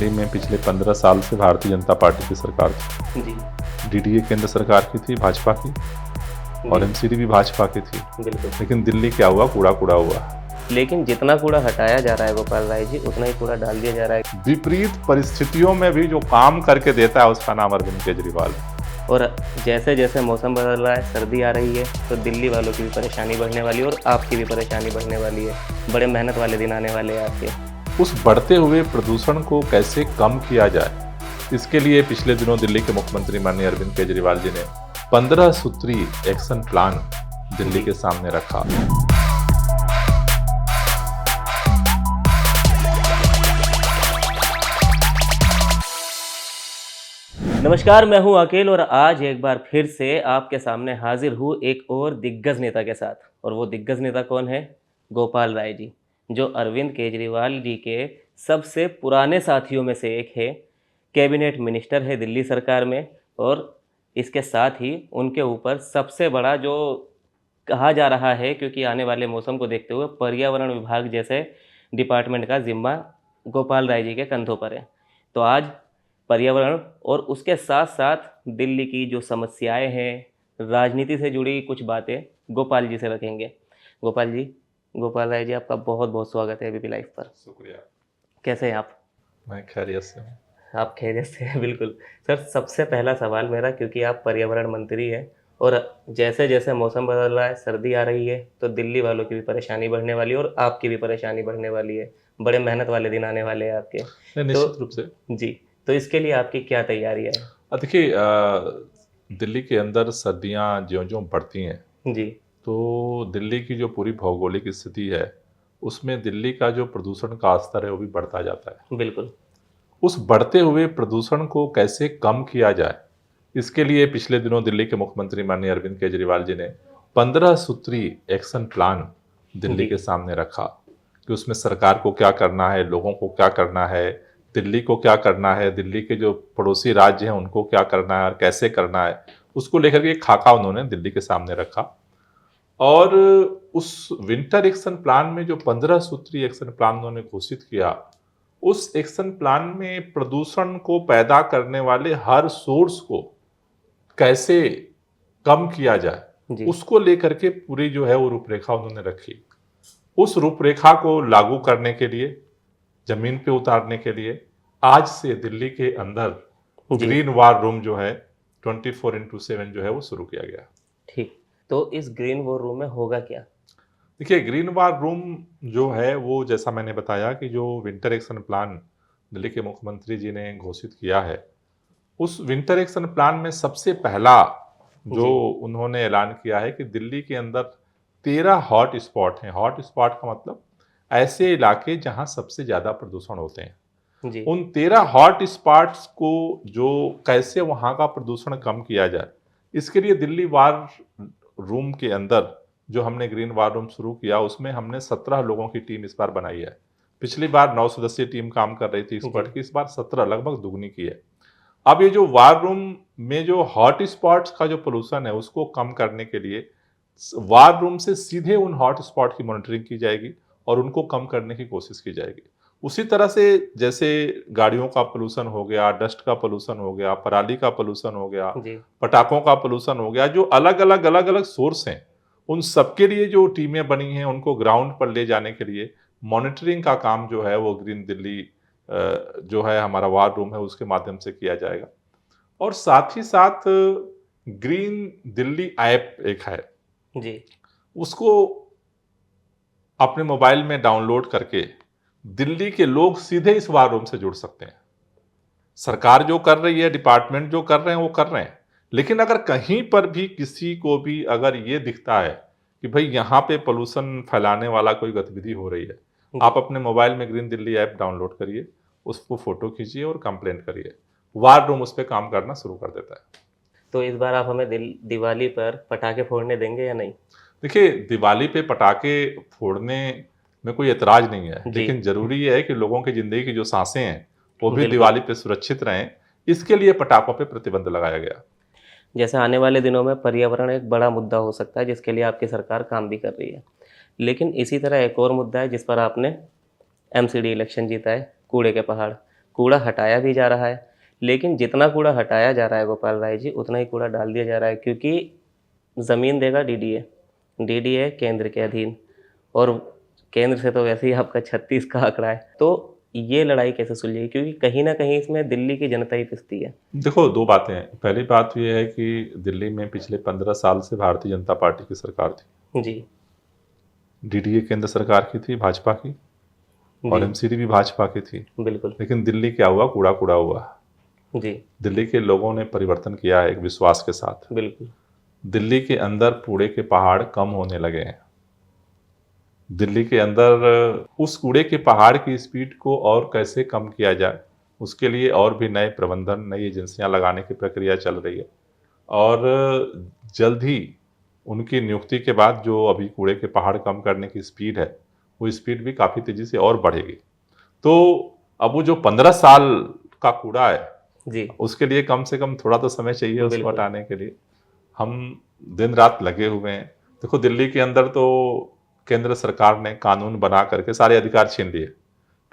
दिल्ली में पिछले 15 साल से भारतीय जनता पार्टी की सरकार थी। जी। डीडीए केंद्र सरकार की थी, भाजपा की, और जी, एमसीडी भी भाजपा की थी। बिल्कुल। लेकिन दिल्ली क्या हुआ, कूड़ा कूड़ा हुआ। लेकिन जितना कूड़ा हटाया जा रहा है गोपाल राय जी, उतना ही कूड़ा डाल दिया जा रहा है। विपरीत परिस्थितियों में भी जो काम करके देता है उसका नाम अरविंद केजरीवाल है। और जैसे जैसे मौसम बदल रहा है, सर्दी आ रही है, तो दिल्ली वालों की भी परेशानी बढ़ने वाली है और आपकी भी परेशानी बढ़ने वाली है। बड़े मेहनत वाले दिन आने वाले हैं आपके। उस बढ़ते हुए प्रदूषण को कैसे कम किया जाए, इसके लिए पिछले दिनों दिल्ली के मुख्यमंत्री माननीय अरविंद केजरीवाल जी ने 15 सूत्री एक्शन प्लान दिल्ली के सामने रखा। नमस्कार, मैं हूं अकेल और आज एक बार फिर से आपके सामने हाजिर हूं एक और दिग्गज नेता के साथ। और वो दिग्गज नेता कौन है? गोपाल राय जी, जो अरविंद केजरीवाल जी के सबसे पुराने साथियों में से एक है। कैबिनेट मिनिस्टर है दिल्ली सरकार में, और इसके साथ ही उनके ऊपर सबसे बड़ा जो कहा जा रहा है, क्योंकि आने वाले मौसम को देखते हुए पर्यावरण विभाग जैसे डिपार्टमेंट का जिम्मा गोपाल राय जी के कंधों पर है। तो आज पर्यावरण और उसके साथ साथ दिल्ली की जो समस्याएं हैं, राजनीति से जुड़ी कुछ बातें गोपाल जी से रखेंगे। गोपाल जी, गोपाल राय जी, आपका बहुत बहुत स्वागत है एबीपी लाइव पर। शुक्रिया। कैसे हैं आप? मैं खैरियत से हूँ। आप खैरियत से हैं? बिल्कुल सर। सबसे पहला सवाल मेरा, क्योंकि आप पर्यावरण मंत्री हैं और जैसे जैसे मौसम बदल रहा है, सर्दी आ रही है, तो दिल्ली वालों की भी परेशानी बढ़ने वाली है और आपकी भी परेशानी बढ़ने वाली है। बड़े मेहनत वाले दिन आने वाले हैं आपके। निश्चित रूप से। जी, तो इसके लिए आपकी क्या तैयारी है? देखिए, दिल्ली के अंदर सर्दियाँ ज्यों-ज्यों बढ़ती हैं, जी। तो दिल्ली की जो पूरी भौगोलिक स्थिति है, उसमें दिल्ली का जो प्रदूषण का स्तर है वो भी बढ़ता जाता है। बिल्कुल। उस बढ़ते हुए प्रदूषण को कैसे कम किया जाए, इसके लिए पिछले दिनों दिल्ली के मुख्यमंत्री माननीय अरविंद केजरीवाल जी ने 15 सूत्री एक्शन प्लान दिल्ली जी। के सामने रखा कि उसमें सरकार को क्या करना है, लोगों को क्या करना है, दिल्ली को क्या करना है, दिल्ली के जो पड़ोसी राज्य हैं उनको क्या करना है और कैसे करना है, उसको लेकर के एक खाका उन्होंने दिल्ली के सामने रखा। और उस विंटर एक्शन प्लान में जो 15 सूत्री एक्शन प्लान उन्होंने घोषित किया, उस एक्शन प्लान में प्रदूषण को पैदा करने वाले हर सोर्स को कैसे कम किया जाए, जी। उसको लेकर के पूरी जो है वो रूपरेखा उन्होंने रखी। उस रूपरेखा को लागू करने के लिए, जमीन पे उतारने के लिए आज से दिल्ली के अंदर जी। ग्रीन वार रूम जो है 24x7 जो है वो शुरू किया गया। ठीक। तो इस ग्रीन वॉर रूम में होगा क्या? देखिए, ग्रीन वार रूम जो है वो, जैसा मैंने बताया कि जो विंटर एक्शन प्लान दिल्ली के मुख्यमंत्री जी ने घोषित किया है, उस विंटर एक्शन प्लान में सबसे पहला जो जी। उन्होंने ऐलान किया है कि दिल्ली के अंदर 13 हॉट स्पॉट हैं। हॉट स्पॉट का मतलब ऐसे इलाके जहां सबसे ज्यादा प्रदूषण होते हैं। जी। उन 13 हॉट स्पॉट्स को जो कैसे वहां का प्रदूषण कम किया जाए, इसके लिए दिल्ली वार रूम के अंदर जो हमने ग्रीन वार रूम शुरू किया, उसमें हमने 17 लोगों की टीम इस बार बनाई है। पिछली बार 9 सदस्यीय टीम काम कर रही थी एक्सपर्ट की, इस बार 17, लगभग दुगनी की है। अब ये जो वार रूम में जो हॉट स्पॉट्स का जो पोल्यूशन है उसको कम करने के लिए वार रूम से सीधे उन हॉट स्पॉट की मॉनिटरिंग की जाएगी और उनको कम करने की कोशिश की जाएगी। उसी तरह से जैसे गाड़ियों का पोल्यूशन हो गया, डस्ट का पोल्यूशन हो गया, पराली का पोल्यूशन हो गया, जी। पटाखों का पोल्यूशन हो गया, जो अलग अलग सोर्स हैं, उन सबके लिए जो टीमें बनी हैं उनको ग्राउंड पर ले जाने के लिए मॉनिटरिंग का काम जो है वो ग्रीन दिल्ली जो है हमारा वार रूम है उसके माध्यम से किया जाएगा। और साथ ही साथ ग्रीन दिल्ली ऐप एक है, जी। उसको अपने मोबाइल में डाउनलोड करके दिल्ली के लोग सीधे इस वार रूम से जुड़ सकते हैं। सरकार जो कर रही है, डिपार्टमेंट जो कर रहे हैं वो कर रहे हैं, लेकिन अगर कहीं पर भी किसी को भी अगर ये दिखता है कि भाई यहाँ पे पोल्यूशन फैलाने वाला कोई गतिविधि हो रही है, आप अपने मोबाइल में ग्रीन दिल्ली ऐप डाउनलोड करिए, उसको फोटो खींचिए और कंप्लेंट करिए। वार रूम उस पर काम करना शुरू कर देता है। तो इस बार आप हमें दिवाली पर पटाखे फोड़ने देंगे या नहीं? देखिए, दिवाली पे पटाखे फोड़ने में कोई एतराज नहीं है, जी। लेकिन जरूरी है कि लोगों की जिंदगी की जो सांसें हैं वो भी बिल्कुल। दिवाली पे सुरक्षित रहें। इसके लिए पटाखों पे प्रतिबंध लगाया गया। जैसे आने वाले दिनों में पर्यावरण एक बड़ा मुद्दा हो सकता है, जिसके लिए आपकी सरकार काम भी कर रही है। लेकिन इसी तरह एक और मुद्दा है जिस पर आपने एमसीडी इलेक्शन जीता है, कूड़े के पहाड़। कूड़ा हटाया भी जा रहा है, लेकिन जितना कूड़ा हटाया जा रहा है गोपाल राय जी, उतना ही कूड़ा डाल दिया जा रहा है, क्योंकि ज़मीन देगा डीडीए, डीडीए केंद्र के अधीन, और केंद्र से तो वैसे ही आपका 36 का आंकड़ा है। तो ये लड़ाई कैसे सुलझेगी? क्योंकि कहीं न कहीं इसमें दिल्ली की जनता ही पिसती है। देखो, 2 बातें हैं। पहली बात ये है कि दिल्ली में पिछले 15 साल से भारतीय जनता पार्टी की सरकार थी। जी, डीडीए केंद्र सरकार की थी, भाजपा की, और जी, एमसीडी भी भाजपा की थी। बिल्कुल। लेकिन दिल्ली क्या हुआ? कूड़ा कूड़ा हुआ। जी, दिल्ली के लोगों ने परिवर्तन किया है एक विश्वास के साथ। बिल्कुल। दिल्ली के अंदर कूड़े के पहाड़ कम होने लगे हैं। दिल्ली के अंदर उस कूड़े के पहाड़ की स्पीड को और कैसे कम किया जाए, उसके लिए और भी नए प्रबंधन, नई एजेंसियां लगाने की प्रक्रिया चल रही है। और जल्द ही उनकी नियुक्ति के बाद जो अभी कूड़े के पहाड़ कम करने की स्पीड है, वो स्पीड भी काफ़ी तेज़ी से और बढ़ेगी। तो अब वो जो 15 साल का कूड़ा है, जी, उसके लिए कम से कम थोड़ा तो समय चाहिए उसको बिल्कुल। हटाने के लिए। हम दिन रात लगे हुए हैं। देखो, दिल्ली के अंदर तो केंद्र सरकार ने कानून बना करके सारे अधिकार छीन लिए,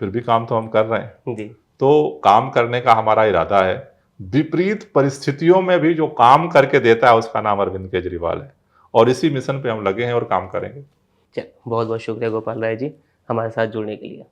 फिर भी काम तो हम कर रहे हैं। जी, तो काम करने का हमारा इरादा है। विपरीत परिस्थितियों में भी जो काम करके देता है उसका नाम अरविंद केजरीवाल है, और इसी मिशन पे हम लगे हैं और काम करेंगे। चलिए, बहुत-बहुत शुक्रिया गोपाल राय जी, हमारे साथ जुड़ने के लिए।